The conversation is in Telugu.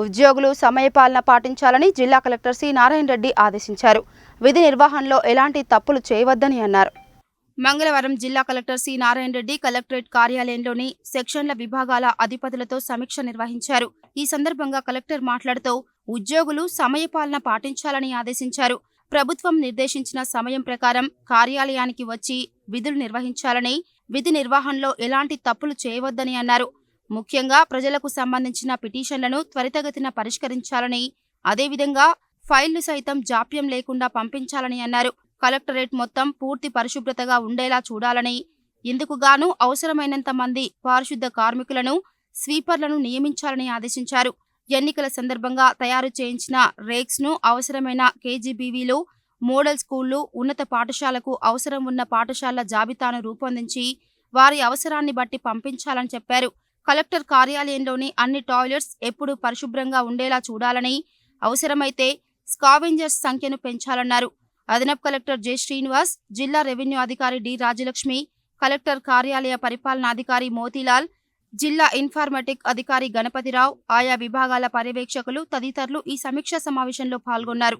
ఉద్యోగులు సమయపాలన పాటించాలని జిల్లా కలెక్టర్ సి నారాయణ రెడ్డి ఆదేశించారు. విధి నిర్వహణలో ఎలాంటి తప్పులు చేయవద్దని అన్నారు. మంగళవారం జిల్లా collector C Narayana Reddy collectorate కార్యాలయంలోని సెక్షన్ల విభాగాల అధిపతులతో సమీక్ష నిర్వహించారు. ఈ సందర్భంగా కలెక్టర్ మాట్లాడుతూ ఉద్యోగులు సమయపాలన పాటించాలని ఆదేశించారు. ప్రభుత్వం నిర్దేశించిన సమయం ప్రకారం కార్యాలయానికి వచ్చి విధులు నిర్వహించాలని, విధి నిర్వహణలో ఎలాంటి తప్పులు చేయవద్దని అన్నారు. ముఖ్యంగా ప్రజలకు సంబంధించిన పిటిషన్లను త్వరితగతిన పరిష్కరించాలని, అదేవిధంగా ఫైళ్లు సైతం జాప్యం లేకుండా పంపించాలని అన్నారు. కలెక్టరేట్ మొత్తం పూర్తి పరిశుభ్రతగా ఉండేలా చూడాలని, ఇందుకుగాను అవసరమైనంత మంది పారిశుద్ధ కార్మికులను, స్వీపర్లను నియమించాలని ఆదేశించారు. ఎన్నికల సందర్భంగా తయారు చేయించిన రేక్స్ను అవసరమైన కేజీబీవీలు, మోడల్ స్కూళ్లు, ఉన్నత పాఠశాలకు అవసరం ఉన్న పాఠశాలల జాబితాను రూపొందించి వారి అవసరాన్ని బట్టి పంపించాలని చెప్పారు. కలెక్టర్ కార్యాలయంలోని అన్ని టాయిలెట్స్ ఎప్పుడూ పరిశుభ్రంగా ఉండేలా చూడాలని, అవసరమైతే స్కావెంజర్స్ సంఖ్యను పెంచాలన్నారు. అదనపు కలెక్టర్ జె శ్రీనివాస్, జిల్లా రెవెన్యూ అధికారి డి రాజలక్ష్మి, కలెక్టర్ కార్యాలయ పరిపాలనాధికారి మోతీలాల్, జిల్లా ఇన్ఫార్మేటిక్ అధికారి గణపతిరావు, ఆయా విభాగాల పర్యవేక్షకులు తదితరులు ఈ సమీక్షా సమావేశంలో పాల్గొన్నారు.